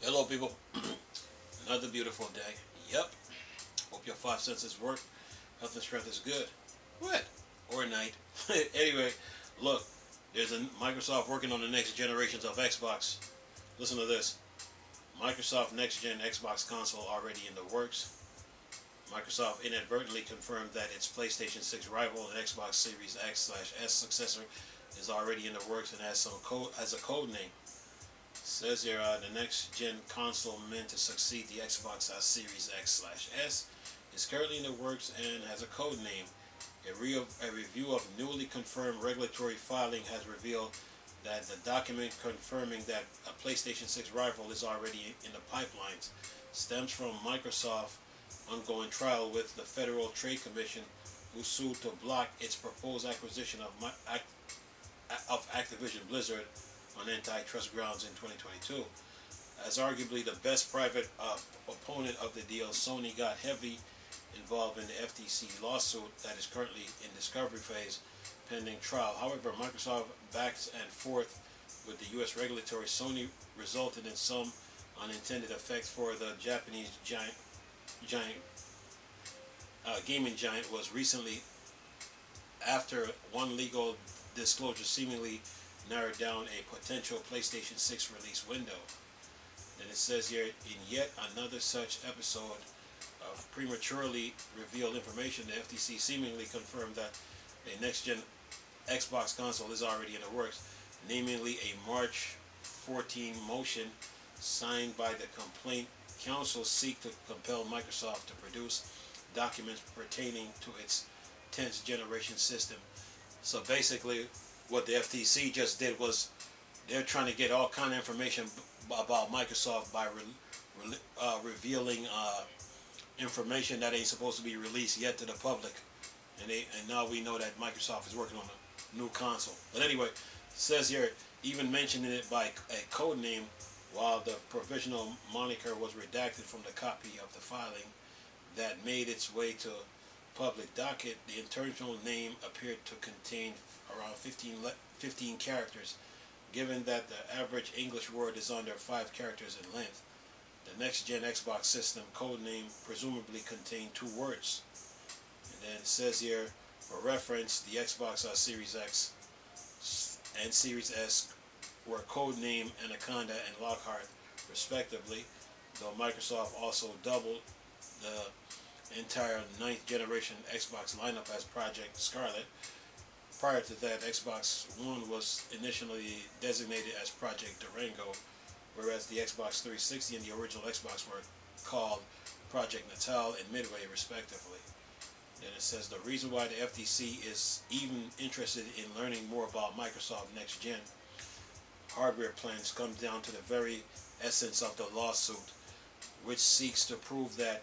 Hello, people. Another beautiful day. Yep. Hope your five senses work. Health and strength is good. What? Or night. Anyway, look. There's a Microsoft working on the next generations of Xbox. Listen to this. Microsoft Next Gen Xbox console already in the works. Microsoft inadvertently confirmed that its PlayStation 6 rival and Xbox Series X/S successor is already in the works and has a code name. Says here, the next-gen console meant to succeed the Xbox Series X/S is currently in the works and has a code name. A review of newly confirmed regulatory filing has revealed that the document confirming that a PlayStation 6 rival is already in the pipelines stems from Microsoft's ongoing trial with the Federal Trade Commission, who sued to block its proposed acquisition of Activision Blizzard on antitrust grounds in 2022. As arguably the best private opponent of the deal, Sony got heavy involved in the FTC lawsuit that is currently in discovery phase pending trial. However, Microsoft backs and forth with the U.S. regulatory. Sony resulted in some unintended effects for the Japanese gaming giant was recently after one legal disclosure seemingly narrowed down a potential PlayStation 6 release window. And it says here, in yet another such episode of prematurely revealed information, the FTC seemingly confirmed that a next-gen Xbox console is already in the works, namely a March 14 motion signed by the complaint counsel seek to compel Microsoft to produce documents pertaining to its 10th generation system. So basically, what the FTC just did was they're trying to get all kind of information about Microsoft by revealing information that ain't supposed to be released yet to the public, and now we know that Microsoft is working on a new console. But anyway, it says here, even mentioning it by a code name, while the provisional moniker was redacted from the copy of the filing that made its way to public docket, the internal name appeared to contain around 15 characters, given that the average English word is under 5 characters in length. The next-gen Xbox system code name presumably contained 2 words. And then it says here, for reference, the Xbox Series X and Series S were codenamed Anaconda and Lockhart, respectively, though Microsoft also doubled the entire 9th generation Xbox lineup as Project Scarlet. Prior to that, Xbox One was initially designated as Project Durango, whereas the Xbox 360 and the original Xbox were called Project Natal and Midway, respectively. Then it says the reason why the FTC is even interested in learning more about Microsoft Next Gen hardware plans comes down to the very essence of the lawsuit, which seeks to prove that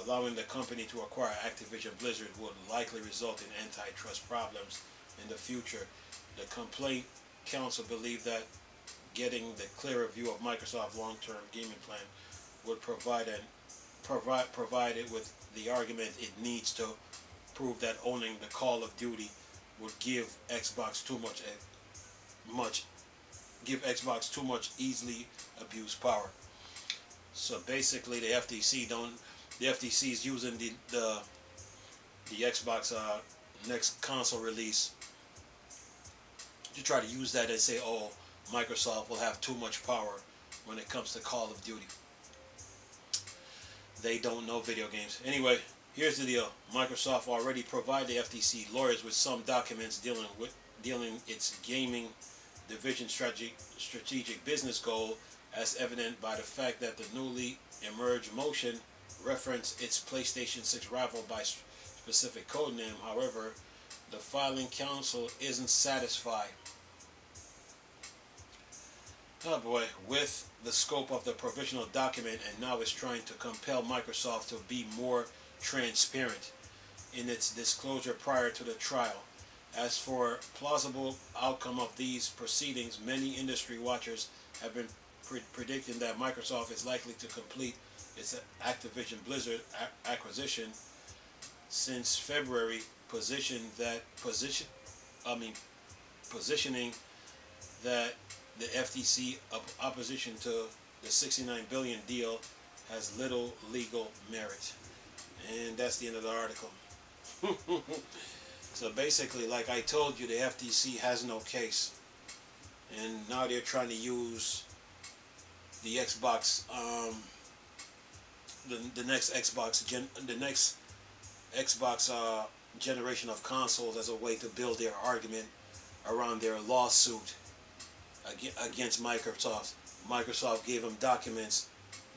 allowing the company to acquire Activision Blizzard would likely result in antitrust problems in the future. The complaint counsel believed that getting the clearer view of Microsoft's long-term gaming plan would provide it with the argument it needs to prove that owning the Call of Duty would give Xbox too much easily abused power. So basically, the FTC is using the Xbox next console release to try to use that and say, oh, Microsoft will have too much power when it comes to Call of Duty. They don't know video games. Anyway, here's the deal. Microsoft already provided the FTC lawyers with some documents dealing its gaming division strategic business goal, as evident by the fact that the newly emerged motion referenced its PlayStation 6 rival by specific code name. However, the filing counsel isn't satisfied with the scope of the provisional document, and now is trying to compel Microsoft to be more transparent in its disclosure prior to the trial. As for plausible outcome of these proceedings, many industry watchers have been predicting that Microsoft is likely to complete its Activision Blizzard acquisition since February, positioning that the FTC opposition to the 69 billion deal has little legal merit. And that's the end of the article. So basically, like I told you, the FTC has no case. And now they're trying to use the Xbox, the next Xbox generation of consoles as a way to build their argument around their lawsuit against Microsoft. Microsoft gave them documents.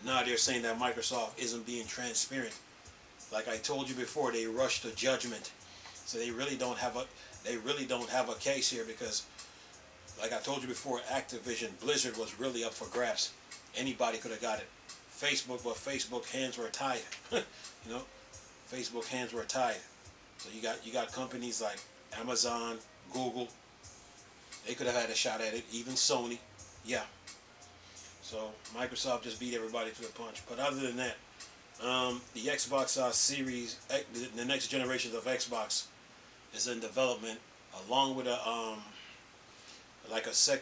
Now they're saying that Microsoft isn't being transparent. Like I told you before, they rushed to judgment, so they really don't have a case here, because, like I told you before, Activision Blizzard was really up for grabs. Anybody could have got it. Facebook, but Facebook hands were tied. You know, Facebook hands were tied. So you got companies like Amazon, Google. They could have had a shot at it. Even Sony, yeah. So Microsoft just beat everybody to the punch. But other than that, the Xbox Series, the next generations of Xbox, is in development, along with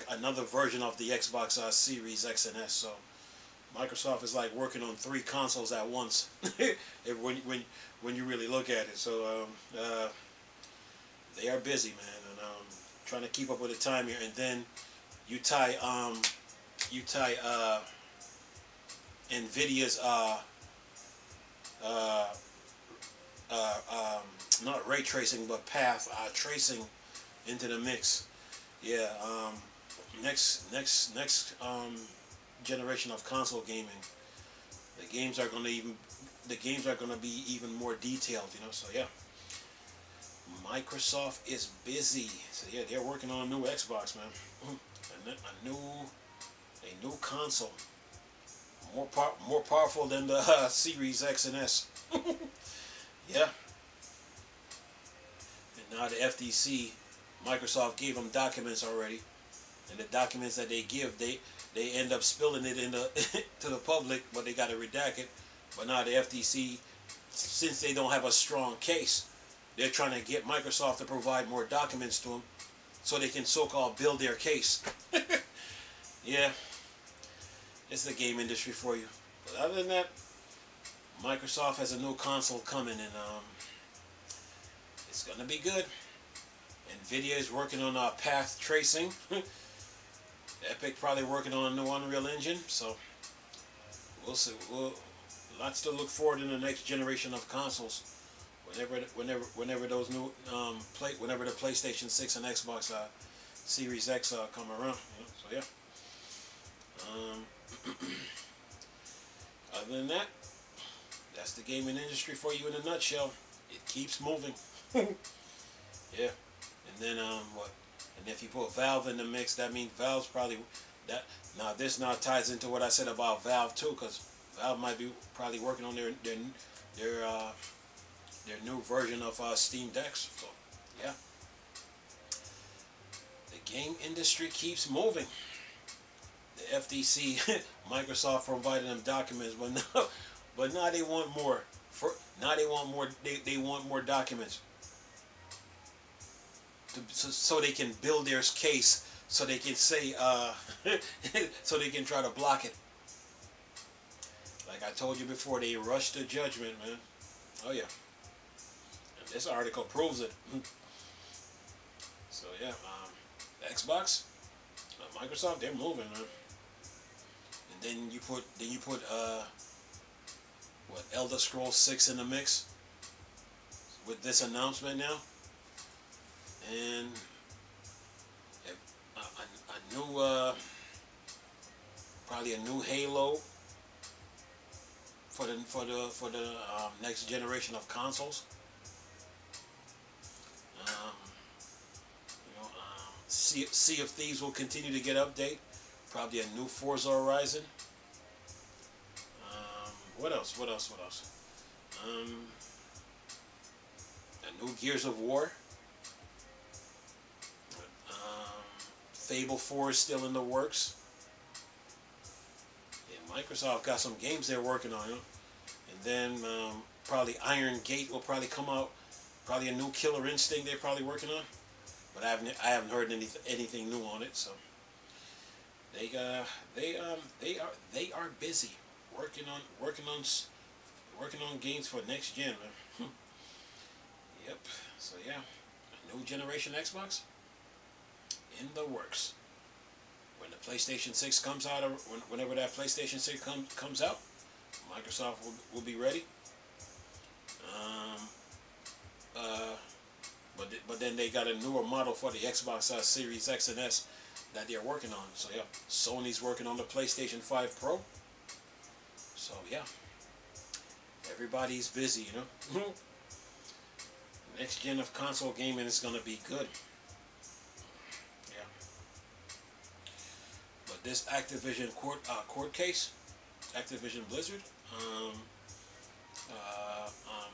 another version of the Xbox Series X and S. So Microsoft is like working on 3 consoles at once. when you really look at it. So they are busy, man, and trying to keep up with the time here. And then you tie Nvidia's not ray tracing but path tracing into the mix. Yeah, next generation of console gaming, the games are going to be even more detailed, you know. So yeah, Microsoft is busy. So yeah, they're working on a new Xbox, man. A new console, more powerful than the Series X and S. Yeah. And now the FTC, Microsoft gave them documents already, and the documents that they give, they end up spilling it to the public, but they got to redact it. But now the FTC, since they don't have a strong case, they're trying to get Microsoft to provide more documents to them, so they can so-called build their case. Yeah, it's the game industry for you. But other than that, Microsoft has a new console coming, and it's gonna be good. Nvidia is working on path tracing. Epic probably working on a new Unreal Engine. So we'll see. Lots to look forward in the next generation of consoles. Whenever those new whenever the PlayStation 6 and Xbox Series X come around. You know? So yeah. Other than that, that's the gaming industry for you in a nutshell. It keeps moving. Yeah. And then what? And if you put Valve in the mix, that means Valve's probably that. Now this now ties into what I said about Valve too, because Valve might be probably working on their new version of Steam Decks. So yeah. The game industry keeps moving. The FTC, Microsoft provided them documents, but now they want more. They want more documents, so they can build their case, so they can say, so they can try to block it. Like I told you before, they rush to judgment, man. Oh yeah. And this article proves it. So yeah, Xbox, Microsoft, they're moving, man. And then you put what, Elder Scrolls 6 in the mix with this announcement now, and a new probably a new Halo for the next generation of consoles. Sea of Thieves will continue to get update. Probably a new Forza Horizon. What else? A new Gears of War. Fable 4 is still in the works. Yeah, Microsoft got some games they're working on. And then probably Iron Gate will probably come out. Probably a new Killer Instinct they're probably working on. But I haven't heard anything new on it. So they are busy working on games for next gen, man. Yep. So yeah, a new generation Xbox in the works. When the PlayStation 6 comes out, or whenever that PlayStation 6 comes out, Microsoft will be ready. Um, uh, but then they got a newer model for the Xbox Series X and S that they're working on. So yeah, Sony's working on the PlayStation 5 Pro. So yeah, everybody's busy, you know. Next gen of console gaming is gonna be good. Yeah. But this Activision court case, Activision Blizzard, uh, um,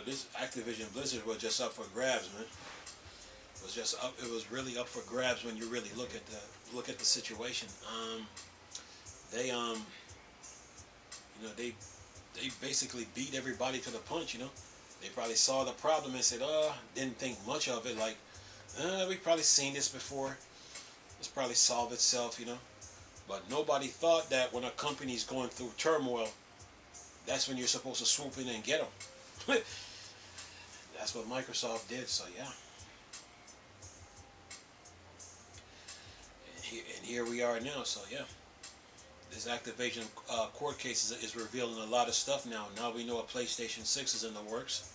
this Activision Blizzard was just up for grabs, man. It was just up. It was really up for grabs when you really look at the situation. They they basically beat everybody to the punch. They probably saw the problem and said, didn't think much of it. Like, we've probably seen this before. It's probably solved itself. But nobody thought that when a company's going through turmoil, that's when you're supposed to swoop in and get them. That's what Microsoft did. So yeah. And here we are now. So yeah. This Activision court case is revealing a lot of stuff now. Now we know a PlayStation 6 is in the works.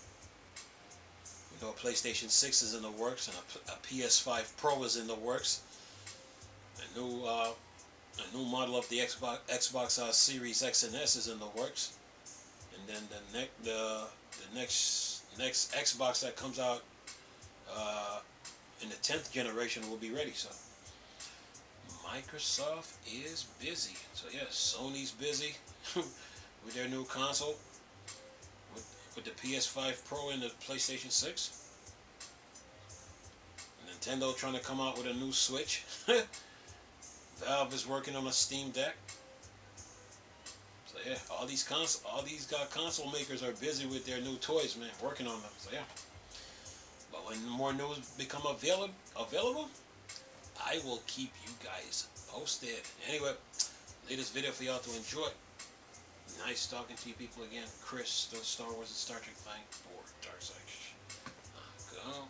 We know a PlayStation 6 is in the works, and a PS5 Pro is in the works. A new model of the Xbox Series X and S is in the works. And then the next Xbox that comes out in the 10th generation will be ready. So Microsoft is busy. So yeah, Sony's busy with their new console, with the PS5 Pro and the PlayStation 6. Nintendo trying to come out with a new Switch. Valve is working on a Steam Deck. So yeah, all these console makers are busy with their new toys, man, working on them. So yeah. But when more news become available, I will keep you guys posted. Anyway, latest video for y'all to enjoy. Nice talking to you people again. Chris, the Star Wars and Star Trek thing for Dark Side. Go.